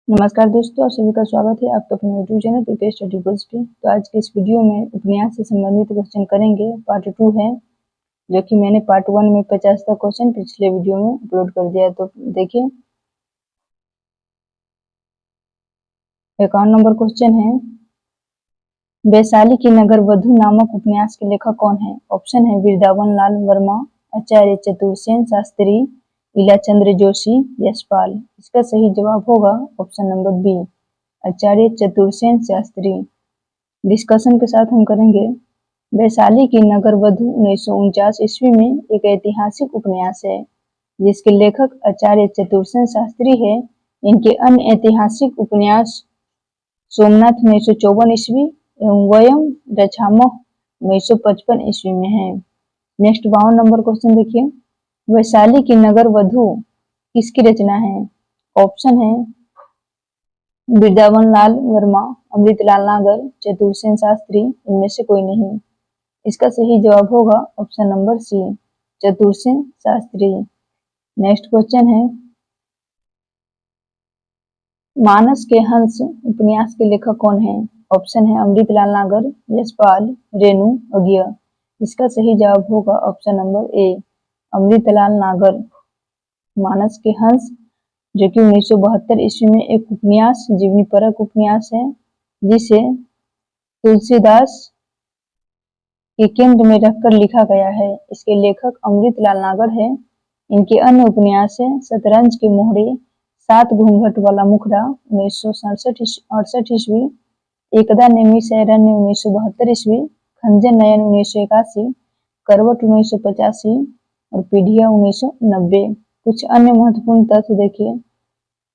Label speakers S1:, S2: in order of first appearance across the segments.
S1: नमस्कार दोस्तों, आप सभी का स्वागत है आपके अपने YouTube channel prepare study books पे। तो आज के इस वीडियो में उपन्यास से संबंधित क्वेश्चन करेंगे। पार्ट 2 है, जो कि मैंने पार्ट 1 में 50 तक क्वेश्चन पिछले वीडियो में अपलोड कर दिया। तो देखिए, 51 नंबर क्वेश्चन है, वैशाली की नगर वधू नामक उपन्यास के लेखक कौन है? ऑप्शन है वृंदावन लाल वर्मा, आचार्य चतुरसेन शास्त्री, इलाचंद्र जोशी, यशपाल। इसका सही जवाब होगा ऑप्शन नंबर बी, आचार्य चतुरसेन शास्त्री। डिस्कशन के साथ हम करेंगे। वैशाली की नगर वधू 1949 ईस्वी में एक ऐतिहासिक उपन्यास है, जिसके लेखक आचार्य चतुरसेन शास्त्री है। इनके अन्य ऐतिहासिक उपन्यास सोमनाथ 1954 ईस्वी एवं वयम रछामोह 1955 ईस्वी में है। नेक्स्ट 52 नंबर क्वेश्चन देखिए, वैशाली की नगर वधू किसकी रचना है? ऑप्शन है वृंदावन लाल वर्मा, अमृतलाल नागर, चतुरसेन शास्त्री, इनमें से कोई नहीं। इसका सही जवाब होगा option number C, Chatursen Shastri. Next question है, मानस के हंस उपन्यास के लेखक कौन है? ऑप्शन है अमृतलाल नागर, यशपाल, रेणु, अज्ञ। इसका सही जवाब होगा ऑप्शन नंबर ए, अमृतलाल नागर। मानस के हंस, जो कि 1972 ईस्वी में एक उपन्यास, जीवनी परक उपन्यास है, जिसे तुलसीदास के केंद्र में रखकर लिखा गया है। इसके लेखक अमृतलाल नागर है। इनके अन्य उपन्यास है शतरंज के मोहरे, सात घूंघट वाला मुखड़ा 1967 ईस्वी, एकदा नेमी सैरन्य 1972 ईस्वी, खंजर नयन 1981, करवट 1985 और पीढ़िया 1990। कुछ अन्य महत्वपूर्ण तथ्य देखिए,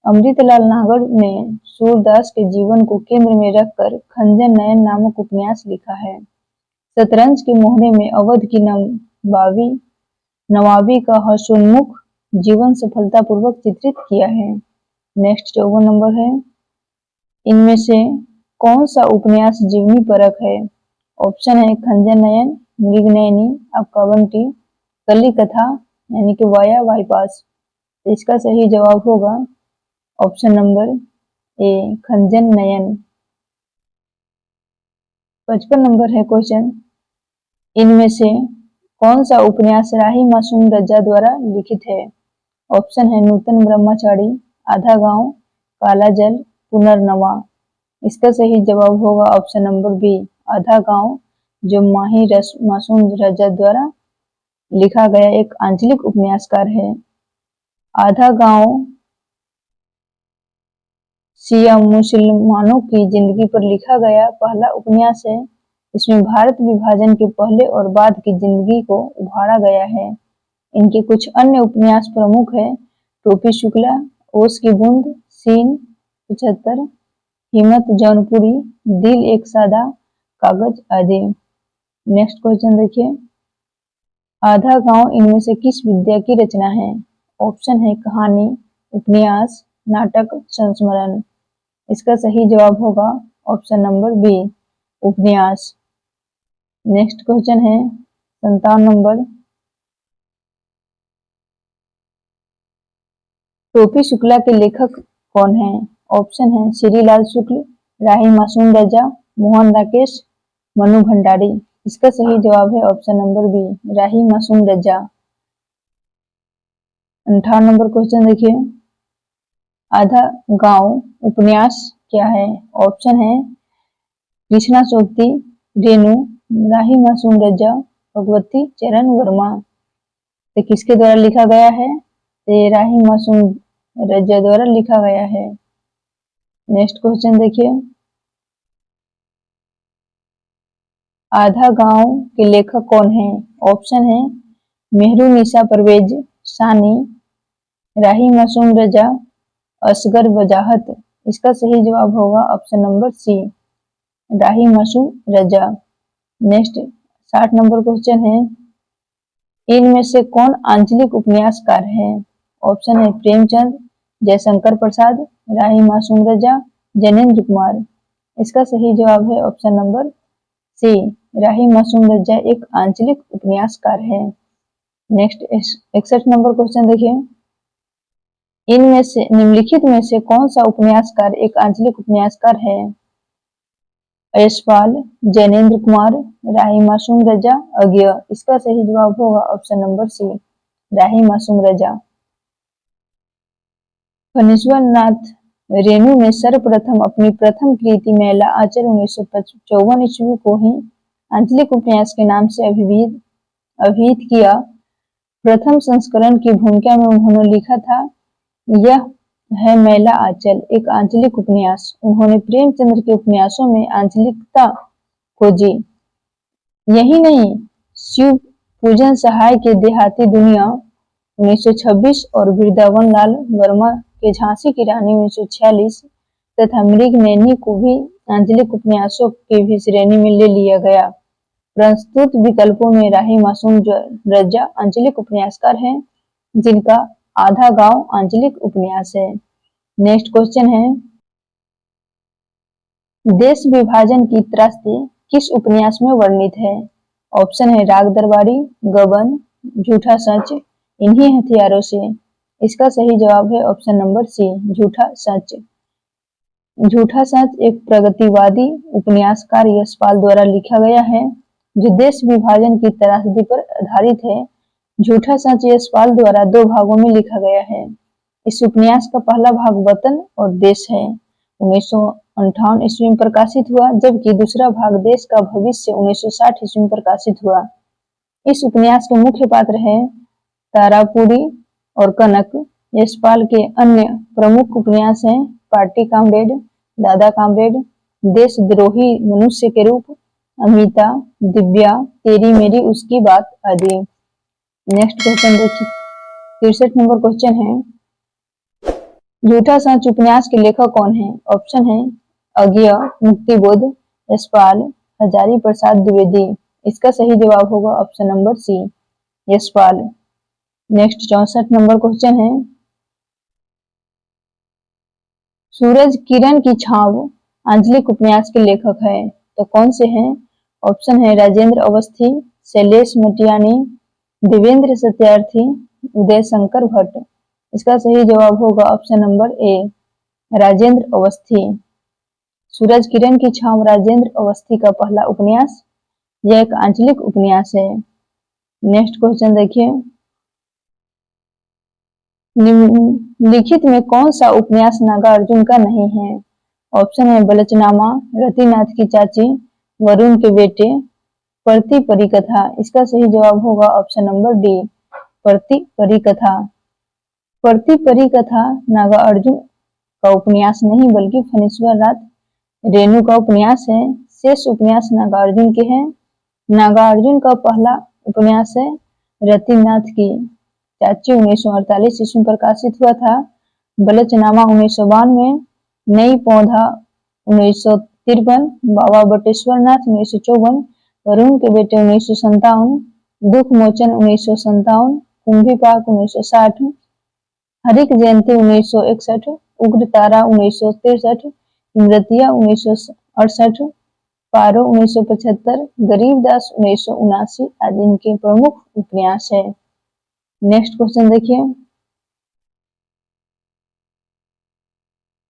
S1: अमृतलाल नागर ने सूरदास के जीवन को केंद्र में रखकर खंजर नयन नामक उपन्यास लिखा है। शतरंज के मोहरे में अवध की नवाबी का हर्षोन्मुख जीवन सफलतापूर्वक चित्रित किया है। नेक्स्ट 54 नंबर है, इनमें से कौन सा उपन्यास जीवनी परक है? ऑप्शन है खंजर नयन, मृगनयनी, अक्काबंटी, कली कथा यानी कि वाया बाईपास। इसका सही जवाब होगा ऑप्शन नंबर ए, खंजर नयन। 55 नंबर है क्वेश्चन, इनमें से कौन सा उपन्यास राही मासूम रजा द्वारा लिखित है? ऑप्शन है नूतन ब्रह्मचारी, आधा गांव, काला जल, पुनर्नवा। इसका सही जवाब होगा ऑप्शन नंबर बी, आधा गांव, जो मासूम रजा द्वारा लिखा गया एक आंचलिक उपन्यासकार है। आधा गांव शिया मुसलमानों की जिंदगी पर लिखा गया पहला उपन्यास है। इसमें भारत विभाजन के पहले और बाद की जिंदगी को उभारा गया है। इनके कुछ अन्य उपन्यास प्रमुख है टोपी शुक्ला, ओस की बूंद, सीन 75, हिम्मत जौनपुरी, दिल एक सादा कागज आदि। नेक्स्ट क्वेश्चन देखिए, आधा गांव इनमें से किस विद्या की रचना है? ऑप्शन है कहानी, उपन्यास, नाटक, संस्मरण। इसका सही जवाब होगा ऑप्शन नंबर बी, उपन्यास। नेक्स्ट क्वेश्चन है 57 नंबर, टोपी शुक्ला के लेखक कौन है? ऑप्शन है श्रीलाल शुक्ल, राही मासूम रजा, मोहन राकेश, मनु भंडारी। इसका सही जवाब है option number B, Rahi Masoom रजा। 58 नंबर क्वेश्चन देखिए, आधा गांव उपन्यास क्या है? ऑप्शन है कृष्णा सोबती, रेणु, राही मासूम रजा, भगवती चरण वर्मा। तो किसके द्वारा लिखा गया है? तो राही मासूम रजा द्वारा लिखा गया है। नेक्स्ट क्वेश्चन देखिए, आधा गांव के लेखक कौन है? ऑप्शन है मेहरुनिसा परवेज सानी, राही मासूम रजा, असगर वजाहत। इसका सही जवाब होगा ऑप्शन नंबर सी, राही मासूम रजा। नेक्स्ट 60 नंबर क्वेश्चन है, इनमें से कौन आंचलिक उपन्यासकार है? ऑप्शन है प्रेमचंद, जयशंकर प्रसाद, राही मासूम रजा, जैनेन्द्र कुमार। इसका सही जवाब है ऑप्शन नंबर सी, राही मासूम रजा एक आंचलिक उपन्यासकार है। नेक्स्ट 61 नंबर क्वेश्चन देखिए, इनमें से निम्नलिखित में से कौन सा उपन्यासकार एक आंचलिक उपन्यासकार है? यशपाल, जैनेन्द्र कुमार, राही मासूम रजा, अज्ञे। इसका सही जवाब होगा ऑप्शन नंबर सी, राही मासूम रजा। फणीश्वर नाथ रेणु ने सर्वप्रथम अपनी प्रथम कृति मैला आंचल 1954 ईस्वी को ही आंचलिक उपन्यास के नाम से अभिहित किया। प्रथम संस्करण की भूमिका में उन्होंने लिखा था, यह है मैला आंचल, एक आंचलिक उपन्यास। उन्होंने प्रेमचंद्र के उपन्यासों में आंचलिकता खोजी। यही नहीं, शिव पूजन सहाय के देहाती दुनिया 1926 और वृंदावन लाल वर्मा के झांसी की रानी 1946 तथा मृगनयनी को भी आंचलिक उपन्यासों की भी श्रेणी में ले लिया गया। प्रस्तुत विकल्पों में राही मासूम रजा आंचलिक उपन्यासकार हैं, जिनका आधा गांव आंचलिक उपन्यास है। नेक्स्ट क्वेश्चन है, देश विभाजन की त्रासदी किस उपन्यास में वर्णित है? ऑप्शन है राग दरबारी, गबन, झूठा सच, इन्हीं हथियारों से। इसका सही जवाब है ऑप्शन नंबर सी, झूठा सच। झूठा सच एक प्रगतिवादी उपन्यासकार यशपाल द्वारा लिखा गया है, जो देश विभाजन की त्रासदी पर आधारित है। झूठा सच यशपाल द्वारा 2 भागों में लिखा गया है। इस उपन्यास का पहला भाग वतन और देश है, 1958 ईस्वी में प्रकाशित हुआ, जबकि दूसरा भाग देश का भविष्य 1960 ईस्वी में प्रकाशित हुआ। इस उपन्यास के मुख्य पात्र हैं तारापुरी और कनक। यशपाल के अन्य प्रमुख उपन्यास हैं पार्टी कामरेड, दादा कामरेड, देशद्रोही मनुष्य के रूप, अमिता, दिव्या, तेरी मेरी उसकी बात आदि। नेक्स्ट क्वेश्चन देखिए, 63 नंबर क्वेश्चन है, झूठा सच उपन्यास के लेखक कौन है? ऑप्शन है अज्ञे, मुक्तिबोध, यशपाल, हजारी प्रसाद द्विवेदी। इसका सही जवाब होगा option number C, Yashpal. Next 64 number question है, सूरज किरण की छाव आंचलिक उपन्यास के लेखक है, तो कौन से हैं? ऑप्शन है राजेंद्र अवस्थी, शैलेश मटियानी, देवेंद्र सत्यार्थी, उदय शंकर भट्ट। इसका सही जवाब होगा option number A, Rajendra Awasthi. सूरज किरण की छाव राजेंद्र अवस्थी का पहला उपन्यास, यह एक आंचलिक उपन्यास है। नेक्स्ट क्वेश्चन देखिए, निम्नलिखित में कौन सा उपन्यास नागार्जुन का नहीं है? ऑप्शन है बलचनामा, रतिनाथ की चाची, वरुण के बेटे, प्रति परिकथा। इसका सही जवाब होगा ऑप्शन नंबर डी, प्रति परिकथा। प्रति परिकथा नागार्जुन का उपन्यास नहीं, बल्कि फणीश्वर नाथ रेणु का उपन्यास है। शेष उपन्यास नागार्जुन के हैं। नागार्जुन का पहला उपन्यास है रतिनाथ की चाची, 1948 ईस्वी में प्रकाशित हुआ था। बलचनामा 1992, नई पौधा 1953, बाबा बटेश्वर नाथ 1954, वरुण के बेटे 1957, दुख मोचन 1957, कुंभी पाक 1960, हरिक जयंती 1961, उग्र तारा 1963, इमरतिया 1968, पारो 1975, गरीबदास 1979 आदि इनके प्रमुख उपन्यास है। नेक्स्ट क्वेश्चन देखिए,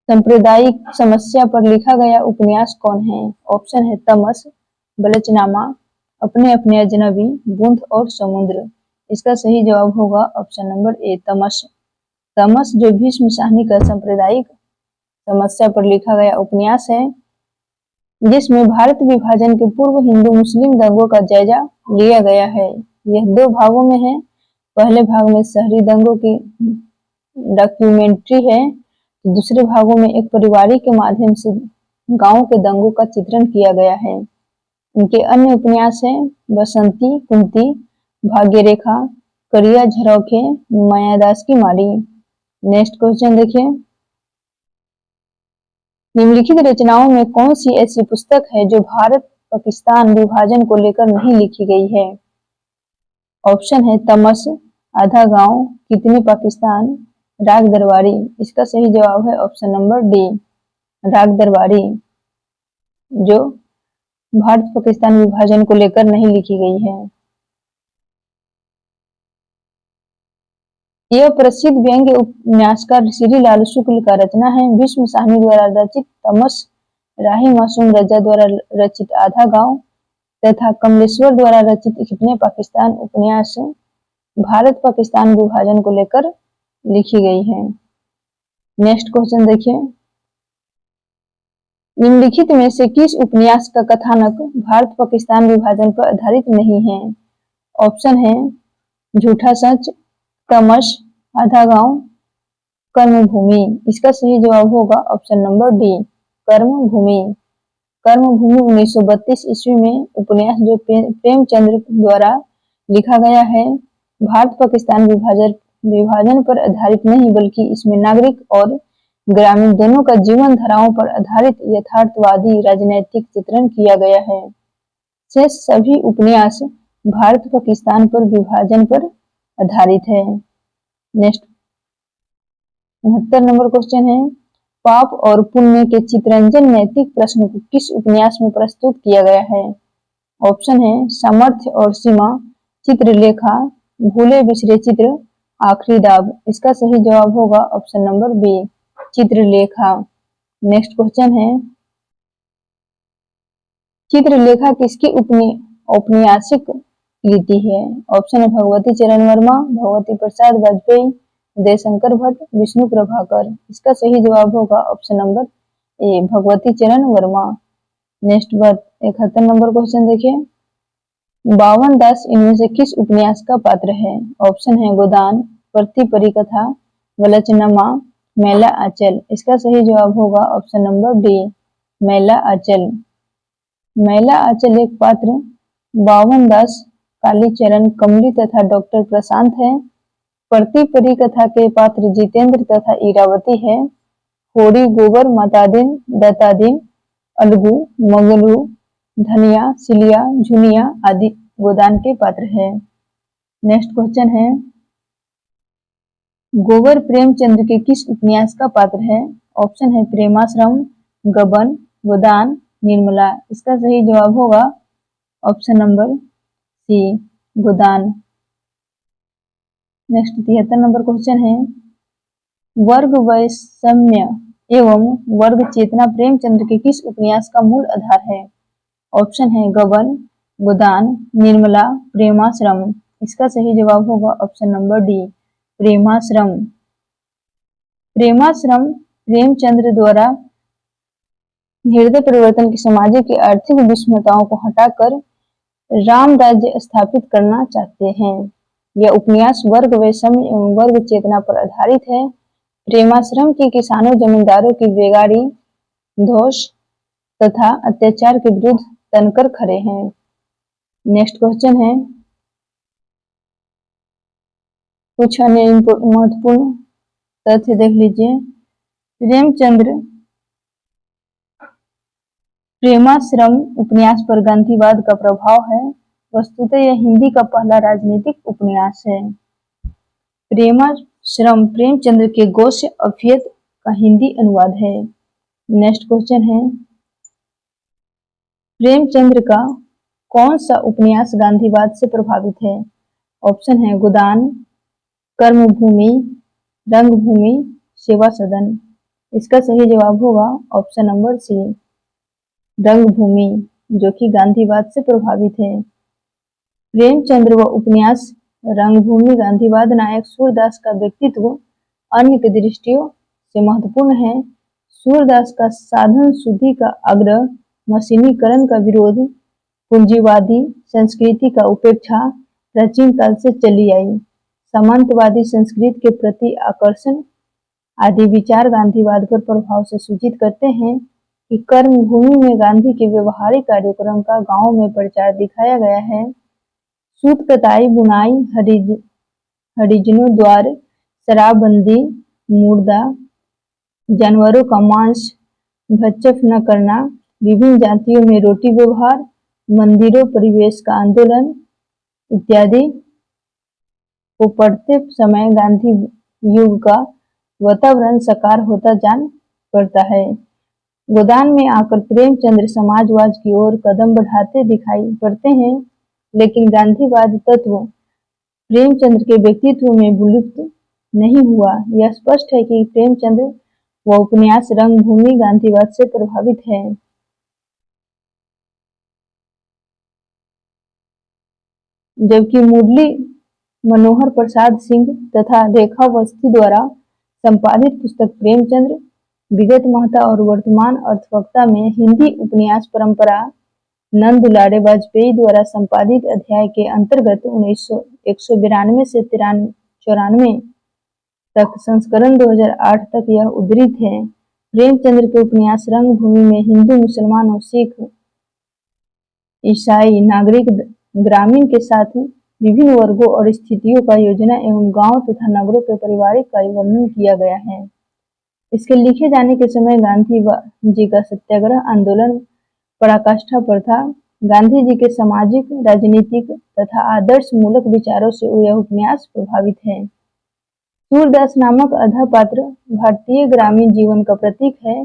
S1: सांप्रदायिक समस्या पर लिखा गया उपन्यास कौन है? ऑप्शन है तमस, बलचनामा, अपने अपने अजनबी, बूंद और समुद्र। इसका सही जवाब होगा ऑप्शन नंबर ए, तमस। तमस जो भीष्म साहनी का सांप्रदायिक समस्या पर लिखा गया उपन्यास है, जिसमें भारत विभाजन के पूर्व हिंदू मुस्लिम दंगों का जायजा लिया गया है। यह 2 भागों में है। पहले भाग में शहरी दंगों की डॉक्यूमेंट्री है, तो दूसरे भागों में एक पारिवारिक के माध्यम से गांव के दंगों का चित्रण किया गया है। इनके अन्य उपन्यास हैं बसंती, कुंती, भाग्यरेखा, करिया झरोखे, मायादास की मारी। नेक्स्ट क्वेश्चन देखिए, निम्नलिखित रचनाओं में कौन सी ऐसी पुस्तक है जो भारत पाकिस्तान विभाजन को लेकर नहीं लिखी गई है? ऑप्शन है तमस, आधा गांव, कितने पाकिस्तान, राग दरबारी। इसका सही जवाब है ऑप्शन नंबर डी, राग दरबारी, जो भारत पाकिस्तान विभाजन को लेकर नहीं लिखी गई है। यह प्रसिद्ध व्यंग्य उपन्यासकार श्री लाल शुक्ल का रचना है। भीष्म साहनी द्वारा रचित तमस, राही मासूम रजा द्वारा रचित आधा गांव तथा कमलेश्वर द्वारा रचित हिपने पाकिस्तान उपन्यास भारत पाकिस्तान विभाजन को लेकर लिखी गई है। नेक्स्ट क्वेश्चन देखिए, निम्नलिखित में से किस उपन्यास का कथानक भारत पाकिस्तान विभाजन पर आधारित नहीं है? ऑप्शन है झूठा सच, तमस, आधा गांव, कर्मभूमि। इसका सही जवाब होगा ऑप्शन नंबर डी, कर्मभूमि। कर्मभूमि 1932 ईस्वी में उपन्यास जो प्रेमचंद्र द्वारा लिखा गया है, भारत पाकिस्तान विभाजन पर आधारित नहीं बल्कि इसमें नागरिक और ग्रामीण दोनों का जीवन धाराओं पर आधारित यथार्थवादी राजनैतिक चित्रण किया गया है। शेष सभी उपन्यास भारत पाकिस्तान पर विभाजन पर आधारित है। नेक्स्ट 69 नंबर क्वेश्चन है, पाप और पुण्य के चित्रंजन नैतिक प्रश्न को किस उपन्यास में प्रस्तुत किया गया है? ऑप्शन है सामर्थ्य और सीमा, चित्रलेखा, भूले बिसरे चित्र, आखिरी दाब। इसका सही जवाब होगा option number B, Chitralekha. Next question है, चित्रलेखा किसकी औपन्यासिक कृति है? ऑप्शन है भगवती चरण वर्मा, भगवती प्रसाद वाजपेयी, उदयशंकर भट्ट, विष्णु प्रभाकर। इसका सही जवाब होगा ऑप्शन नंबर ए, भगवती चरण वर्मा। नेक्स्ट 71 नंबर क्वेश्चन देखिए, बावन दास इनमें से किस उपन्यास का पात्र है? ऑप्शन है गोदान, प्रति परिकथा, वलचनमा, मैला आंचल। इसका सही जवाब होगा ऑप्शन नंबर डी, मैला आंचल। मैला आंचल एक पात्र बावन दास, कालीचरण, कमली तथा डॉक्टर प्रशांत है। प्रति परिकथा के पात्र जितेंद्र तथा इरावती है। होड़ी, गोबर, मातादीन, दत्तादीन, अलगू, मंगलू, धनिया, सिलिया, झुनिया आदि गोदान के पात्र है। नेक्स्ट क्वेश्चन है, गोबर प्रेमचंद्र के किस उपन्यास का पात्र है? ऑप्शन है प्रेमाश्रम, गबन, गोदान, निर्मला। इसका सही जवाब होगा ऑप्शन नंबर सी, गोदान। नेक्स्ट 73 नंबर क्वेश्चन है, वर्ग वैषम्य एवं वर्ग चेतना प्रेमचंद्र के किस उपन्यास का मूल आधार है? ऑप्शन है गबन, गोदान, निर्मला, प्रेमाश्रम। इसका सही जवाब होगा option number D, Premashram. Premashram Premchandra द्वारा हृदय परिवर्तन की सामाजिक की आर्थिक विषमताओं को हटाकर राम राज्य स्थापित करना चाहते हैं। यह उपन्यास वर्ग वैषम्य एवं वर्ग चेतना पर आधारित है। प्रेमाश्रम के किसानों जमींदारों की बेगारी, दोष तथा अत्याचार के विरुद्ध तनकर खड़े हैं। नेक्स्ट क्वेश्चन है, कुछ अन्य महत्वपूर्ण तथ्य देख लीजिए। प्रेमचंद्र प्रेमाश्रम उपन्यास पर गांधीवाद का प्रभाव है। वस्तुतः यह हिंदी का पहला राजनीतिक उपन्यास है। प्रेमाश्रम प्रेमचंद्र के गौस्य अभियत का हिंदी अनुवाद है। नेक्स्ट क्वेश्चन है, प्रेमचंद्र का कौन सा उपन्यास गांधीवाद से प्रभावित है? ऑप्शन है गोदान, कर्मभूमि, रंगभूमि, सेवा सदन। इसका सही जवाब होगा ऑप्शन नंबर सी, रंगभूमि, जो कि गांधीवाद से प्रभावित है। प्रेमचंद्र व उपन्यास रंगभूमि गांधीवाद नायक सूरदास का व्यक्तित्व अन्य की दृष्टियों से महत्वपूर्ण है। सूरदास का साधन शुद्धि का आग्रह, मशीनीकरण का विरोध, पूंजीवादी संस्कृति का उपेक्षा प्राचीन काल से चली आई, सामंतवादी संस्कृति के प्रति आकर्षण आदि विचार गांधीवाद पर प्रभाव से सूचित करते हैं कि कर्मभूमि में गांधी के व्यवहारिक कार्यक्रम का गांव में प्रचार दिखाया गया है। सूत कताई, बुनाई, हरिजनों द्वार, शराबबंदी, मुर्दा जानवरों का मांस भक्षक न करना, विभिन्न जातियों में रोटी व्यवहार, मंदिरों परिवेश का आंदोलन इत्यादि को पढ़ते समय गांधी युग का वातावरण साकार होता जान पड़ता है। गोदान में आकर प्रेमचंद्र समाजवाद की ओर कदम बढ़ाते दिखाई पड़ते हैं, लेकिन गांधीवाद तत्व प्रेमचंद्र के व्यक्तित्व में विलुप्त नहीं हुआ। यह स्पष्ट है कि प्रेमचंद व उपन्यास रंगभूमि गांधीवाद से प्रभावित है। जबकि मुरली मनोहर प्रसाद सिंह तथा रेखा अवस्थी द्वारा संपादित पुस्तक प्रेमचंद्र विगत महता और वर्तमान अर्थवक्ता में हिंदी उपन्यास परंपरा नंद दुलारे वाजपेयी द्वारा संपादित अध्याय के अंतर्गत 192 से 94 तक संस्करण 2008 तक यह उद्धृत है। प्रेमचंद्र के उपन्यास रंगभूमि में हिंदू, मुसलमान और सिख, ईसाई, नागरिक, ग्रामीण के साथ विभिन्न वर्गों और स्थितियों का योजना एवं गांव तथा नगरों के पारिवारिक का वर्णन किया गया है। इसके लिखे जाने के समय गांधी जी का सत्याग्रह आंदोलन पराकाष्ठा पर था। गांधी जी के सामाजिक, राजनीतिक तथा आदर्श मूलक विचारों से यह उपन्यास प्रभावित है। सूरदास नामक अधा पात्र भारतीय ग्रामीण जीवन का प्रतीक है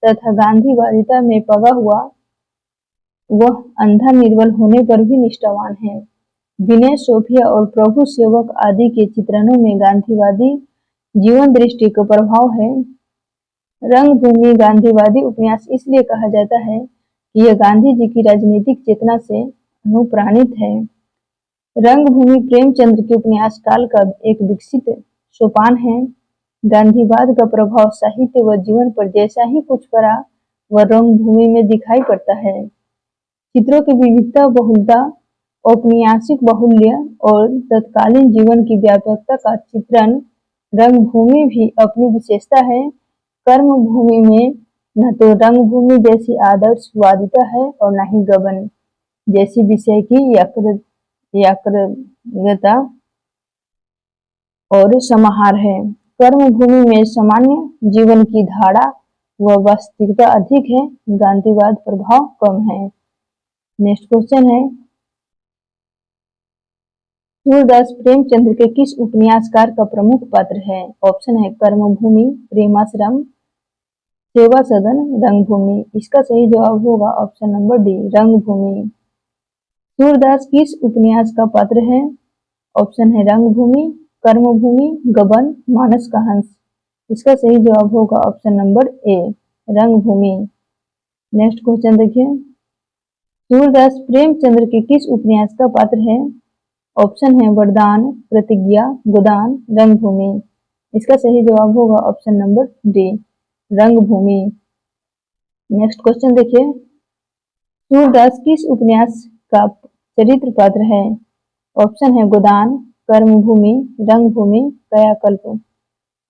S1: तथा गांधीवादिता में पगा हुआ वह अंधा निर्बल होने पर भी निष्ठावान है। विनय, सोफिया और प्रभु सेवक आदि के चित्रणों में गांधीवादी जीवन दृष्टि का प्रभाव है। रंगभूमि गांधीवादी उपन्यास इसलिए कहा जाता है कि यह गांधी जी की राजनीतिक चेतना से अनुप्राणित है। रंगभूमि प्रेमचंद्र के उपन्यास काल का एक विकसित सोपान है। गांधीवाद का प्रभाव साहित्य व जीवन पर जैसा ही कुछ पड़ा वह रंगभूमि में दिखाई पड़ता है। चित्रों की विविधता, बहुलता, औपन्यासिक बाहुल्य और तत्कालीन जीवन की व्यापकता का चित्रण रंगभूमि भी अपनी विशेषता है। कर्मभूमि में न तो रंगभूमि जैसी आदर्शवादिता है और न ही गबन जैसी विषय की याकृतता और समाहार है। कर्मभूमि में सामान्य जीवन की धारा व वास्तविकता अधिक है, गांधीवाद प्रभाव कम है। नेक्स्ट क्वेश्चन है, सूरदास प्रेमचंद्र के किस उपन्यासकार का प्रमुख पात्र है? ऑप्शन है कर्मभूमि, प्रेमाश्रम, सेवा सदन, रंगभूमि। इसका सही जवाब होगा ऑप्शन नंबर डी, रंगभूमि। सूरदास किस उपन्यास का पात्र है? ऑप्शन है रंगभूमि, कर्मभूमि, गबन, मानस का हंस। इसका सही जवाब होगा ऑप्शन नंबर ए, रंगभूमि। नेक्स्ट क्वेश्चन देखिए, सूरदास प्रेमचंद्र के किस उपन्यास का पात्र है? ऑप्शन है वरदान, प्रतिज्ञा, गोदान, रंगभूमि। इसका सही जवाब होगा ऑप्शन नंबर डी, रंगभूमि। नेक्स्ट क्वेश्चन देखिए, सूरदास किस उपन्यास का चरित्र पात्र है? ऑप्शन है गोदान, कर्मभूमि, रंगभूमि, कायाकल्प।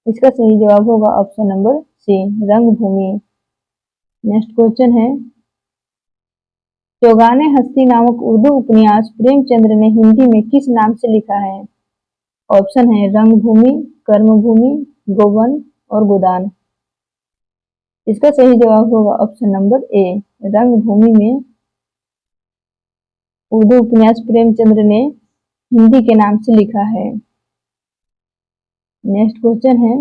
S1: इसका सही जवाब होगा ऑप्शन नंबर सी, रंगभूमि। नेक्स्ट क्वेश्चन है, चौगाने हस्ती नामक उर्दू उपन्यास प्रेमचंद्र ने हिंदी में किस नाम से लिखा है? ऑप्शन है रंगभूमि, कर्मभूमि, गोवन और गोदान। इसका सही जवाब होगा ऑप्शन नंबर ए, रंगभूमि में उर्दू उपन्यास प्रेमचंद्र ने हिंदी के नाम से लिखा है। नेक्स्ट क्वेश्चन है,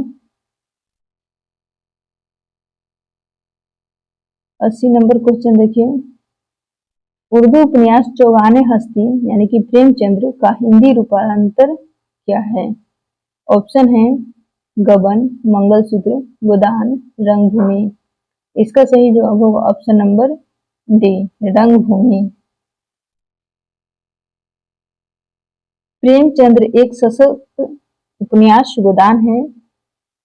S1: 80 नंबर क्वेश्चन देखिए, उर्दू उपन्यास चौगाने हस्ती यानी कि प्रेमचंद्र का हिंदी रूपांतर क्या है? ऑप्शन है गबन, मंगलसूत्र, गोदान, रंगभूमि। इसका सही जवाब होगा ऑप्शन नंबर डी, रंगभूमि। प्रेमचंद्र एक सशक्त उपन्यास गोदान है।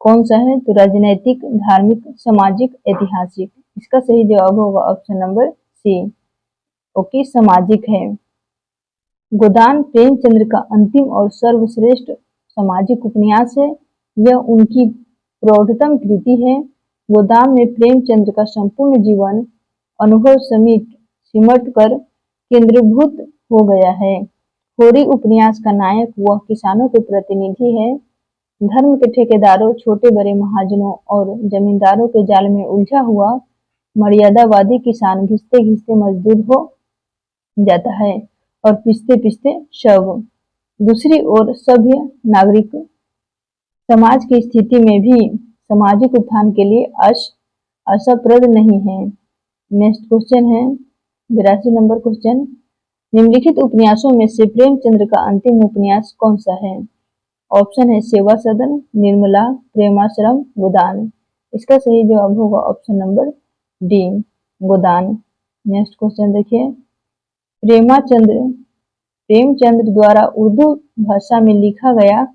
S1: कौन सा है? तो राजनैतिक, धार्मिक, सामाजिक, ऐतिहासिक। इसका सही जवाब होगा ऑप्शन नंबर सी, ओके, सामाजिक है। गोदान प्रेमचंद्र का अंतिम और सर्वश्रेष्ठ सामाजिक उपन्यास है। यह उनकी प्रौढ़तम कृति है। गोदान में प्रेमचंद्र का संपूर्ण जीवन अनुभव सिमट कर केंद्रीभूत हो गया है। होरी उपन्यास का नायक वह किसानों के प्रतिनिधि है। धर्म के ठेकेदारों, छोटे बड़े महाजनों और जमींदारों के जाल में उलझा हुआ मर्यादावादी किसान घिसते घिसते मजदूर हो जाता है और पिसते पिसते शव। दूसरी ओर सभ्य नागरिक समाज की स्थिति में भी सामाजिक उत्थान के लिए आशाप्रद नहीं है। नेक्स्ट क्वेश्चन है, 82 नंबर क्वेश्चन, निम्नलिखित उपन्यासों में से प्रेमचंद्र का अंतिम उपन्यास कौन सा है? ऑप्शन है सेवा सदन, निर्मला, प्रेमाश्रम, गोदान। इसका सही जवाब होगा ऑप्शन नंबर डी, गोदान। नेक्स्ट क्वेश्चन देखिए, प्रेमचंद्र द्वारा उर्दू भाषा में लिखा गया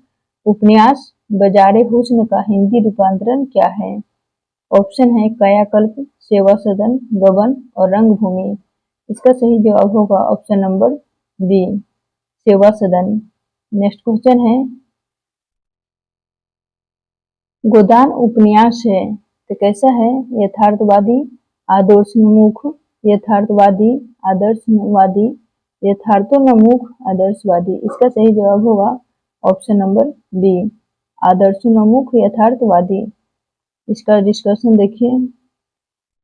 S1: उपन्यास बाजारे हुस्न का हिंदी रूपांतरण क्या है? ऑप्शन है कायाकल्प, सेवा सदन, गबन और रंगभूमि। इसका सही जवाब होगा ऑप्शन नंबर बी, सेवा सदन। नेक्स्ट क्वेश्चन है, गोदान उपन्यास है तो कैसा है? यथार्थवादी, आदर्शोन्मुख, यथार्थवादी, आदर्शवादी, यथार्थोन्मुख, आदर्शवादी। इसका सही जवाब होगा ऑप्शन नंबर बी, आदर्शोन्मुख यथार्थवादी। इसका डिस्कशन देखिए,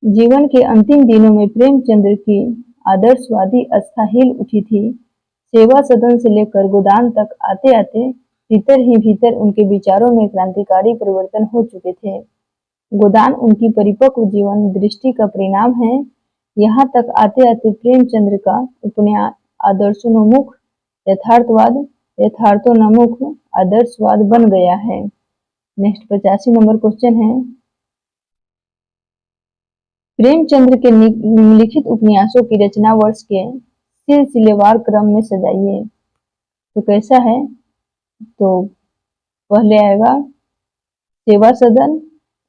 S1: जीवन के अंतिम दिनों में प्रेमचंद्र की आदर्शवादी आस्था हिल उठी थी। सेवा सदन से लेकर गोदान तक आते आते भीतर ही भीतर उनके विचारों में क्रांतिकारी परिवर्तन हो चुके थे। गोदान उनकी परिपक्व जीवन दृष्टि का परिणाम है। यहाँ तक आते आते प्रेमचंद्र का उपन्यास आदर्शोन्मुख यथार्थवाद, यथार्थोन्मुख आदर्शवाद बन गया है। नेक्स्ट 85 नंबर क्वेश्चन है, प्रेमचंद्र के निम्नलिखित उपन्यासों की रचना वर्ष के सिलसिलेवार क्रम में सजाइए। तो कैसा है? तो पहले आएगा सेवा सदन,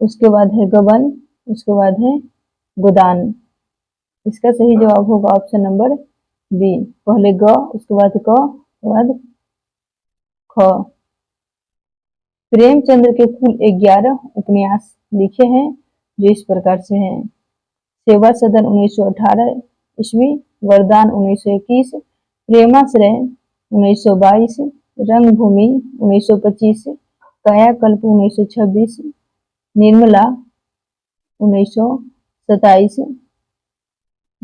S1: उसके बाद है गबन, उसके बाद है गोदान। इसका सही जवाब होगा ऑप्शन नंबर बी, पहले ग, उसके बाद क, उसके बाद ख। प्रेमचंद्र के कुल 11 उपन्यास लिखे हैं जो इस प्रकार से हैं। सेवा सदन 1918 ईस्वी, वरदान 1921, प्रेमाश्रय 1922, रंगभूमि 1925, कायाकल्प 1926, निर्मला 1927,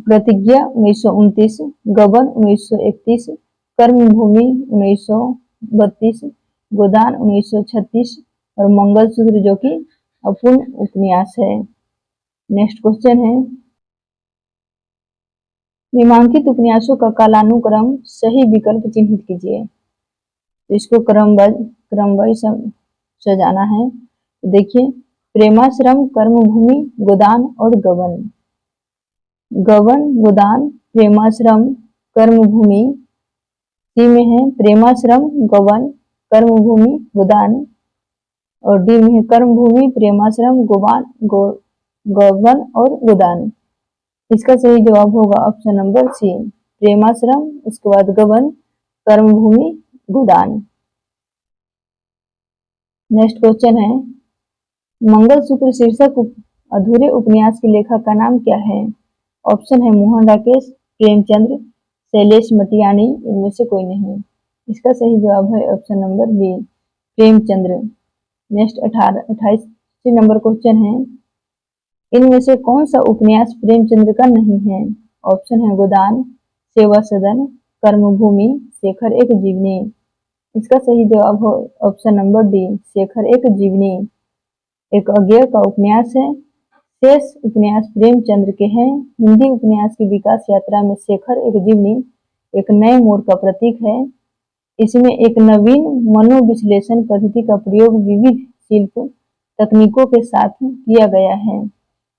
S1: प्रतिज्ञा 1929, गबन 1931, कर्मभूमि 1932, गोदान 1936 और मंगलसूत्र जो कि अपूर्ण उपन्यास है। नेक्स्ट क्वेश्चन है, निम्नांकित उपन्यासों का कालानुक्रम सही विकल्प चिन्हित कीजिए। तो इसको क्रमवाइज सजाना है। तो देखिए, प्रेमाश्रम, कर्मभूमि, गोदान और गबन। गबन, गोदान, प्रेमाश्रम, कर्मभूमि। सी में है प्रेमाश्रम, गबन, कर्मभूमि, गोदान। और डी में है कर्मभूमि, प्रेमाश्रम, गबन और गोदान। इसका सही जवाब होगा ऑप्शन नंबर सी, प्रेमाश्रम, उसके बाद गबन, कर्मभूमि, गोदान। नेक्स्ट क्वेश्चन है, मंगलसूत्र शीर्षक अधूरे उपन्यास के लेखक का नाम क्या है? ऑप्शन है मोहन राकेश, प्रेमचंद्र, शैलेश मटियानी, इनमें से कोई नहीं। इसका सही जवाब है option number B, Premchandra. Next 28 number question है, इनमें से कौन सा उपन्यास प्रेमचंद्र का नहीं है? ऑप्शन है गोदान, सेवा सदन, कर्मभूमि, शेखर एक जीवनी। इसका सही जवाब हो ऑप्शन नंबर डी, शेखर एक जीवनी। एक अज्ञेय का उपन्यास है। शेष उपन्यास प्रेमचंद्र के हैं। हिंदी उपन्यास की विकास यात्रा में शेखर एक जीवनी एक नए मोड़ का प्रतीक है। इसमें एक नवीन मनोविश्लेषण पद्धति का प्रयोग विविध शिल्प तकनीकों के साथ किया गया है।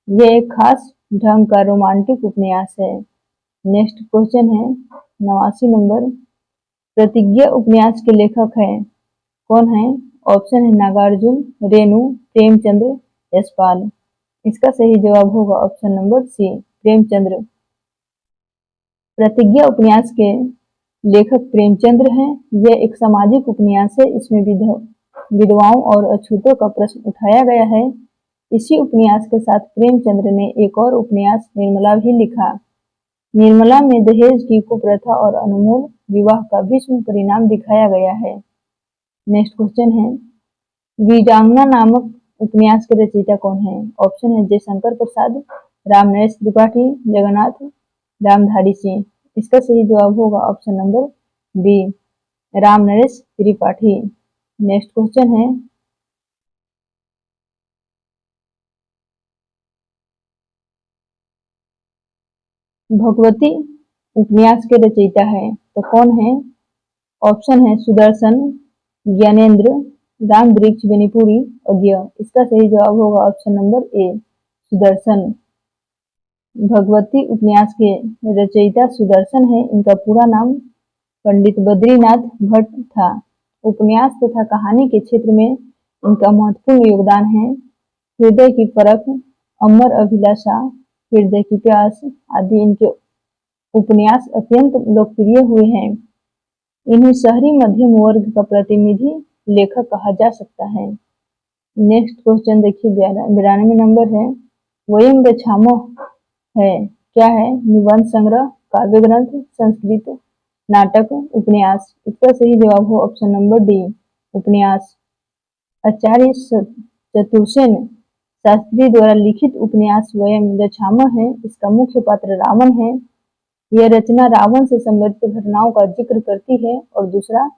S1: यह एक खास ढंग का रोमांटिक उपन्यास है। नेक्स्ट क्वेश्चन है 89 नंबर, प्रतिज्ञा उपन्यास के लेखक है कौन है? ऑप्शन है नागार्जुन, रेणु, प्रेमचंद्र, यशपाल। इसका सही जवाब होगा ऑप्शन नंबर सी, प्रेमचंद्र। प्रतिज्ञा उपन्यास के लेखक प्रेमचंद्र हैं। यह एक सामाजिक उपन्यास है। इसमें विधवाओं और अछूतों का प्रश्न उठाया गया है। इसी उपन्यास के साथ प्रेमचंद्र ने एक और उपन्यास निर्मला भी लिखा। निर्मला में दहेज की कुप्रथा और अनमोल विवाह का विषम परिणाम दिखाया गया है। नेक्स्ट क्वेश्चन है, वीरांगना नामक उपन्यास के रचयिता कौन है? ऑप्शन है जयशंकर प्रसाद, रामनरेश त्रिपाठी, जगन्नाथ रामधारी सिंह। इसका सही जवाब होगा option number B, Ramnaresh Tripathi. Next question है, भगवती उपन्यास के रचयिता है तो कौन है? ऑप्शन है सुदर्शन, ज्ञानेंद्र, राम वृक्ष बेनीपुरी, अज्ञ। इसका सही जवाब होगा ऑप्शन नंबर ए, सुदर्शन। भगवती उपन्यास के रचयिता सुदर्शन है। इनका पूरा नाम पंडित बद्रीनाथ भट्ट था। उपन्यास तथा कहानी के क्षेत्र में इनका महत्वपूर्ण योगदान है। हृदय की परख, अमर अभिलाषा, हृदय की प्यास आदि इनके उपन्यास अत्यंत लोकप्रिय हुए हैं। इन्हें शहरी मध्यम वर्ग का प्रतिनिधि लेखक कहा जा सकता है। नेक्स्ट क्वेश्चन देखिए, 92 नंबर है। वयम बेछामो है क्या है? निबंध संग्रह, काव्य ग्रंथ, संस्कृत, नाटक, उपन्यास। इसका सही जवाब हो ऑप्शन नंबर डी, उपन्यास। आचार्य चतुर्सेन शास्त्री द्वारा लिखित उपन्यास वयम बेछामो है। इसका मुख्य पात्र रावण है। यह रचना रावण से संबंधित घटनाओं का जिक्र करती है और दूसरा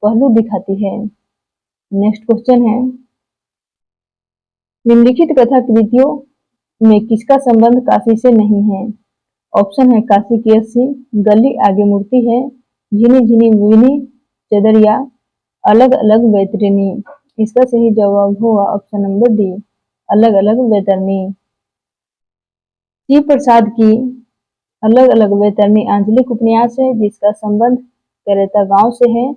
S1: पहलू दिखाती है। नेक्स्ट क्वेश्चन है, निम्नलिखित कथा कृतियों में किसका संबंध काशी से नहीं है? ऑप्शन है काशी की अस्सी, गली आगे मूर्ति है, झिनी झिनी बिनी चदरिया, अलग अलग बैतरनी। इसका सही जवाब होगा ऑप्शन नंबर डी, अलग अलग बैतरनी। शिव प्रसाद की अलग अलग बैतरनी आंचलिक उपन्यास है जिसका संबंध करेता गांव से है।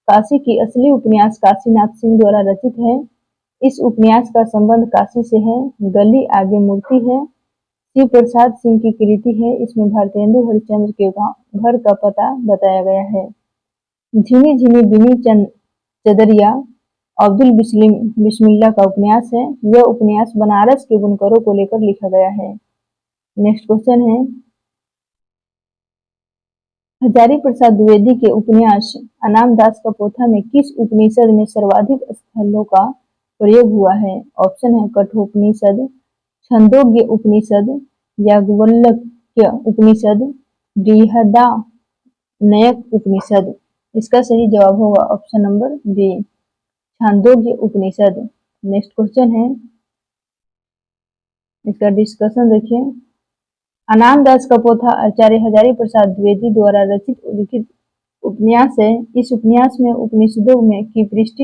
S1: काशी की असली उपन्यास काशीनाथ सिंह द्वारा रचित है। इस उपन्यास का संबंध काशी से है। गली आगे मूर्ति है, शिव प्रसाद सिंह की कृति है। इसमें भारतेंदु हरिश्चंद्र के घर का पता बताया गया है। झिनी झिनी बिनी चदरिया अब्दुल बिस्मिल्लाह का उपन्यास है। यह उपन्यास बनारस के बुनकरों को लेकर लिखा गया है। नेक्स्ट क्वेश्चन है, हजारी प्रसाद द्विवेदी के उपन्यास अनाम दास का पोथा में किस उपनिषद में सर्वाधिक स्थलों का प्रयोग हुआ है? ऑप्शन है कठोपनिषद, छंदोग्य उपनिषद, याज्ञवल्क्य उपनिषद, बृहदारण्यक उपनिषद। इसका सही जवाब होगा ऑप्शन नंबर बी, छांदोग्य उपनिषद। नेक्स्ट क्वेश्चन है, इसका डिस्कशन देखिए। अनाम दास का पोथा आचार्य हजारी प्रसाद द्विवेदी द्वारा रचित लिखित उपन्यास है। इस उपन्यास में उपनिषदों में की पृष्ठ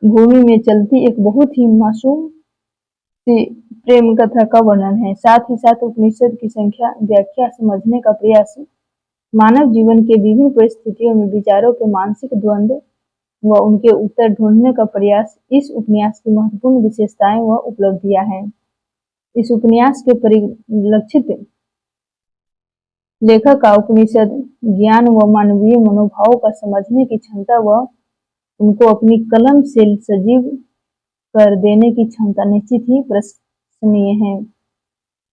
S1: भूमि में चलती एक बहुत ही मासूम सी प्रेम कथा का वर्णन है। साथ ही साथ उपनिषद की संख्या व्याख्या समझने का प्रयास, मानव जीवन के विभिन्न परिस्थितियों में विचारों के मानसिक द्वंद्व व उनके उत्तर ढूंढने का प्रयास इस उपन्यास की महत्वपूर्ण विशेषताएं व उपलब्धियां हैं। इस उपन्यास के परिलक्षित लेखक का उपनिषद ज्ञान व मानवीय मनोभावों का समझने की क्षमता व उनको अपनी कलम से सजीव कर देने की क्षमता निश्चित ही प्रशंसनीय है।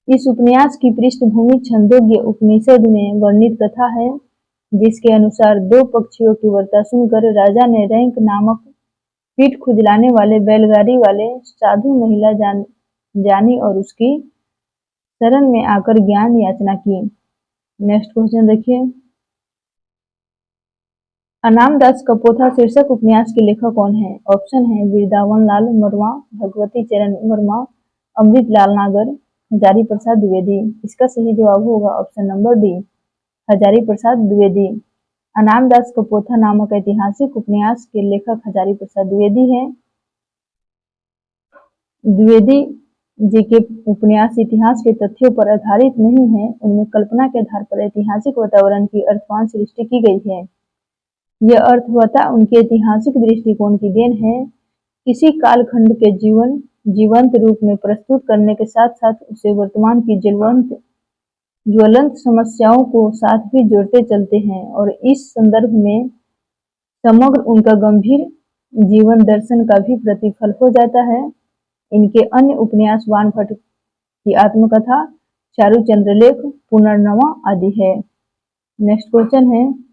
S1: इस उपन्यास की पृष्ठभूमि छंदोग्य उपनिषद में वर्णित कथा है जिसके अनुसार दो पक्षियों की वार्ता सुनकर राजा ने रैंक नामक पीठ खुजलाने वाले बैलगाड़ी वाले साधु महिला जानी और उसकी शरण में आकर ज्ञान याचना की। नेक्स्ट क्वेश्चन देखिए, अनाम दास का पोथा शीर्षक उपन्यास के लेखक कौन है? ऑप्शन है वृंदावन लाल वर्मा, भगवती चरण वर्मा, अमृत लाल नागर, हजारी प्रसाद द्विवेदी। इसका सही जवाब होगा option number D, Hazari Prasad Dwivedi. अनाम दास का पोथा नामक ऐतिहासिक उपन्यास के लेखक हजारी प्रसाद द्विवेदी हैं। द्विवेदी जी के उपन्यास इतिहास के तथ्यों पर आधारित नहीं है, उनमें कल्पना के आधार पर ऐतिहासिक वातावरण की अर्थवान सृष्टि की गई है। यह अर्थवता उनके ऐतिहासिक दृष्टिकोण की देन है। किसी कालखंड के जीवंत रूप में प्रस्तुत करने के साथ साथ उसे वर्तमान की ज्वलंत समस्याओं को साथ भी जोड़ते चलते हैं और इस संदर्भ में समग्र उनका गंभीर जीवन दर्शन का भी प्रतिफल हो जाता है। इनके अन्य उपन्यास वानभट्ट की आत्मकथा, चारु चंद्रलेख, पुनर्नवा आदि है। नेक्स्ट क्वेश्चन है,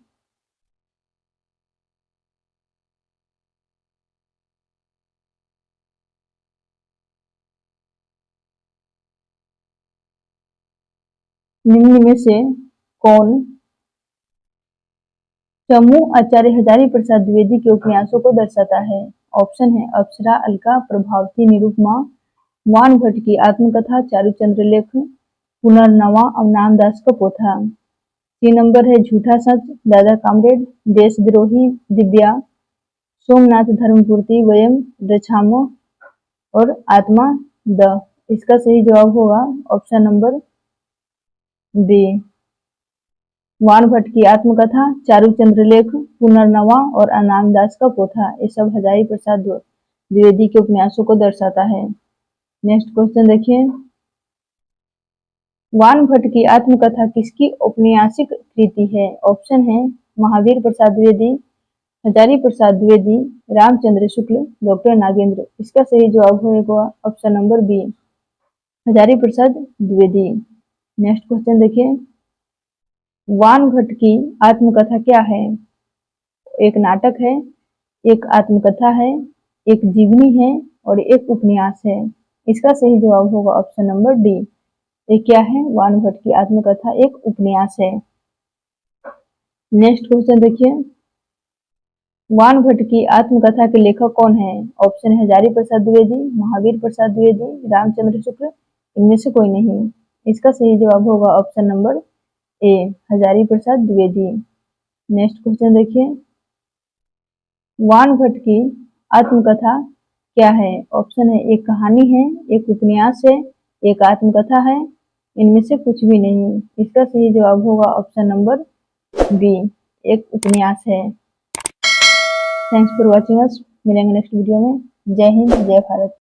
S1: निम्न में से कौन समूह आचार्य हजारी प्रसाद द्विवेदी के उपन्यासों को दर्शाता है? ऑप्शन है अप्सरा, अलका, प्रभावती, निरुपमा, वानभट्ट की आत्मकथा, चारु चंद्रलेख, पुनर्नवा और अनाम दास का पोथा। 3 नंबर है झूठा सच, दादा कामरेड, देशद्रोही, दिव्या, सोमनाथ धर्मपूर्ति वयम रक्षामो और आत्मा द। इसका सही जवाब होगा ऑप्शन नंबर बी। वानभट्ट की आत्मकथा, चारू चंद्रलेख, पुनर्नवा और अनामदास का पोथा, ये सब हजारी प्रसाद द्विवेदी के उपन्यासों को दर्शाता है। नेक्स्ट क्वेश्चन देखिए, वानभट्ट की आत्मकथा किसकी औपन्यासिक कृति है? ऑप्शन है महावीर प्रसाद द्विवेदी, हजारी प्रसाद द्विवेदी, रामचंद्र शुक्ल, डॉक्टर नागेंद्र। इसका सही जवाब होगा option number B, Hazari Prasad Dwivedi. Next question देखिए, वानभट्ट की आत्मकथा क्या है? एक नाटक है, एक आत्मकथा है, एक जीवनी है और एक उपन्यास है। इसका सही जवाब होगा ऑप्शन नंबर डी। ये क्या है? वानभट्ट की आत्मकथा एक उपन्यास है। नेक्स्ट क्वेश्चन देखिए, वानभट्ट की आत्मकथा के लेखक कौन है? ऑप्शन है हजारी प्रसाद द्विवेदी, महावीर प्रसाद द्विवेदी, रामचंद्र शुक्ल, इनमें से कोई नहीं। इसका सही जवाब होगा ऑप्शन नंबर ए, हजारी प्रसाद द्विवेदी। नेक्स्ट क्वेश्चन देखिए, वानभट्ट की आत्मकथा क्या है? ऑप्शन है एक कहानी है, एक उपन्यास है, एक आत्मकथा है, इनमें से कुछ भी नहीं। इसका सही जवाब होगा ऑप्शन नंबर बी, एक उपन्यास है। Thanks for watching us. मिलेंगे नेक्स्ट वीडियो में। जय हिंद, जय भारत।